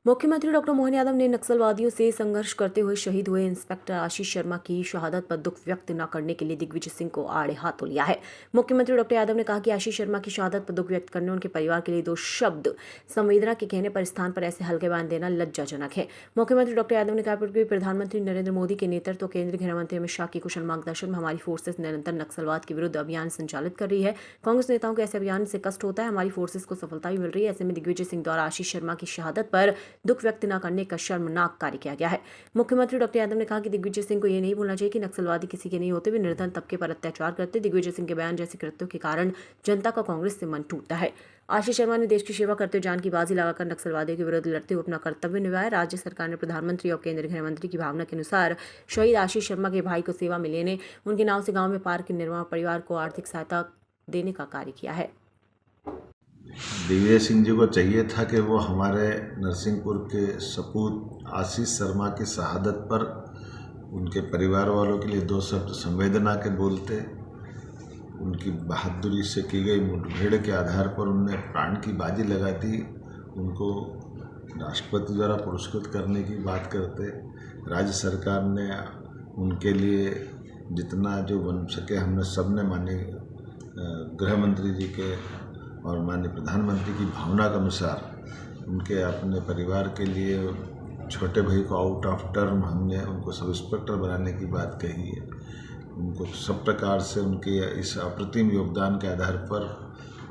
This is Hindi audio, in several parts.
मुख्यमंत्री डॉक्टर मोहन यादव ने नक्सलवादियों से संघर्ष करते हुए शहीद हुए इंस्पेक्टर आशीष शर्मा की शहादत पर दुख व्यक्त न करने के लिए दिग्विजय सिंह को आड़े हाथों लिया है। मुख्यमंत्री डॉक्टर यादव ने कहा कि आशीष शर्मा की शहादत पर दुख व्यक्त करने उनके परिवार के लिए दो शब्द संवेदना के कहने पर स्थान पर ऐसे हल्के बयान देना लज्जाजनक है। मुख्यमंत्री डॉक्टर यादव ने कहा कि प्रधानमंत्री नरेंद्र मोदी के नेतृत्व केंद्रीय गृह मंत्री अमित शाह की कुशल मार्गदर्शन में हमारी फोर्सेस निरंतर नक्सलवाद के विरुद्ध अभियान संचालित कर रही है। कांग्रेस नेताओं को ऐसे अभियान से कष्ट होता है, हमारी फोर्सेस को सफलता भी मिल रही है। ऐसे में दिग्विजय सिंह द्वारा आशीष शर्मा की शहादत पर दुख व्यक्त न करने का शर्मनाक कार्य किया गया है। मुख्यमंत्री डॉक्टर यादव ने कहा कि दिग्विजय सिंह को यह नहीं भूलना चाहिए कि नक्सलवादी किसी के नहीं होते, वे निर्धन तबके पर अत्याचार करते। दिग्विजय सिंह के बयान जैसे कृत्यों के कारण जनता का कांग्रेस से मन टूटता है। आशीष शर्मा ने देश की सेवा करते हुए जान की बाजी लगाकर नक्सलवादियों के विरुद्ध लड़ते हुए अपना कर्तव्य निभाया। राज्य सरकार ने प्रधानमंत्री और केंद्रीय गृह मंत्री की भावना के अनुसार शहीद आशीष शर्मा के भाई को सेवा में लेने उनके नाम से गांव में पार्क के निर्माण, परिवार को आर्थिक सहायता देने का कार्य किया है। दिग्विजय सिंह जी को चाहिए था कि वो हमारे नरसिंहपुर के सपूत आशीष शर्मा की शहादत पर उनके परिवार वालों के लिए दो शब्द संवेदना के बोलते। उनकी बहादुरी से की गई मुठभेड़ के आधार पर उनने प्राण की बाजी लगा दी। उनको राष्ट्रपति द्वारा पुरस्कृत करने की बात करते। राज्य सरकार ने उनके लिए जितना जो बन सके हमने सबने माननीय गृह मंत्री जी के और माननीय प्रधानमंत्री की भावना के अनुसार उनके अपने परिवार के लिए छोटे भाई को आउट ऑफ टर्म हमने उनको सब इंस्पेक्टर बनाने की बात कही है। उनको सब प्रकार से उनके इस अप्रतिम योगदान के आधार पर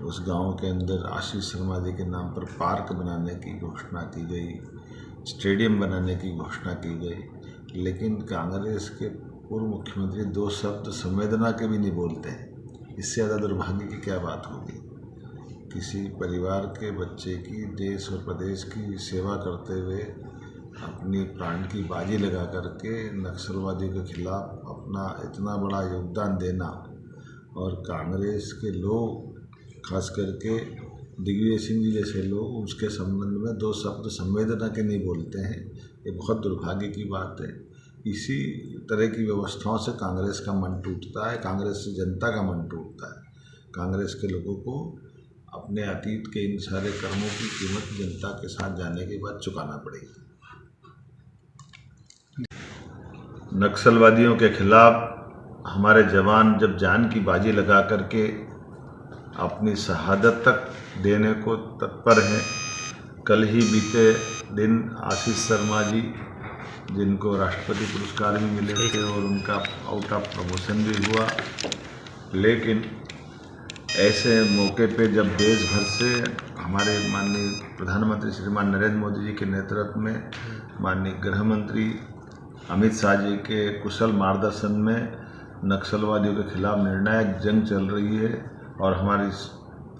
उस गांव के अंदर आशीष शर्मा जी के नाम पर पार्क बनाने की घोषणा की गई, स्टेडियम बनाने की घोषणा की गई। लेकिन कांग्रेस के पूर्व मुख्यमंत्री दो शब्द संवेदना के भी नहीं बोलते हैं। इससे ज़्यादा दुर्भाग्य की क्या बात होगी। किसी परिवार के बच्चे की देश और प्रदेश की सेवा करते हुए अपनी प्राण की बाजी लगा करके नक्सलवादियों के खिलाफ अपना इतना बड़ा योगदान देना और कांग्रेस के लोग खास करके दिग्विजय सिंह जी जैसे लोग उसके संबंध में दो शब्द संवेदना के नहीं बोलते हैं, ये बहुत दुर्भाग्य की बात है। इसी तरह की व्यवस्थाओं से कांग्रेस का मन टूटता है, कांग्रेस से जनता का मन टूटता है। कांग्रेस के लोगों को अपने अतीत के इन सारे कर्मों की कीमत जनता के साथ जाने के बाद चुकाना पड़ेगी। नक्सलवादियों के खिलाफ हमारे जवान जब जान की बाजी लगा करके अपनी शहादत तक देने को तत्पर हैं। कल ही बीते दिन आशीष शर्मा जी जिनको राष्ट्रपति पुरस्कार भी मिले थे और उनका आउट ऑफ प्रमोशन भी हुआ, लेकिन ऐसे मौके पे जब देश भर से हमारे माननीय प्रधानमंत्री श्रीमान नरेंद्र मोदी जी के नेतृत्व में माननीय गृह मंत्री अमित शाह जी के कुशल मार्गदर्शन में नक्सलवादियों के खिलाफ निर्णायक जंग चल रही है और हमारी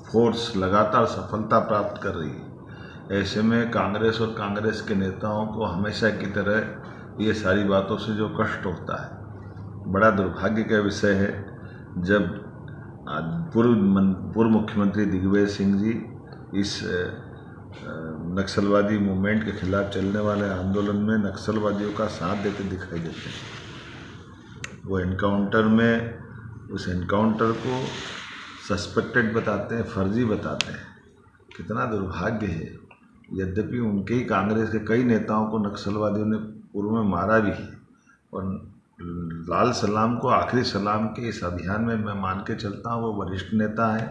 फोर्स लगातार सफलता प्राप्त कर रही है। ऐसे में कांग्रेस और कांग्रेस के नेताओं को हमेशा की तरह ये सारी बातों से जो कष्ट होता है, बड़ा दुर्भाग्य का विषय है जब पूर्व मुख्यमंत्री दिग्विजय सिंह जी इस नक्सलवादी मूवमेंट के खिलाफ चलने वाले आंदोलन में नक्सलवादियों का साथ देते दिखाई देते हैं। वो एनकाउंटर में उस एनकाउंटर को सस्पेक्टेड बताते हैं, फर्जी बताते हैं। कितना दुर्भाग्य है। यद्यपि उनके ही कांग्रेस के कई नेताओं को नक्सलवादियों ने पूर्व में मारा भी है और लाल सलाम को आखिरी सलाम के इस अभियान में मैं मान के चलता हूँ। वो वरिष्ठ नेता है,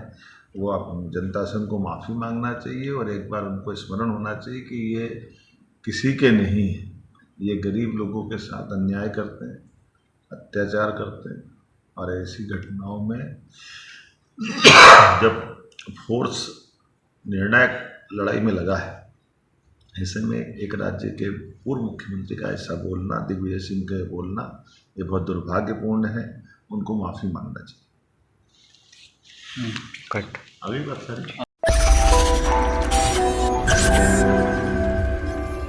वो जनता से उनको माफ़ी मांगना चाहिए और एक बार उनको स्मरण होना चाहिए कि ये किसी के नहीं है, ये गरीब लोगों के साथ अन्याय करते हैं, अत्याचार करते हैं। और ऐसी घटनाओं में जब फोर्स निर्णायक लड़ाई में लगा है, ऐसे में एक राज्य के पूर्व मुख्यमंत्री का ऐसा बोलना, दिग्विजय सिंह का बोलना, ये बहुत दुर्भाग्यपूर्ण है। उनको माफ़ी मांगना चाहिए। अभी बात करें।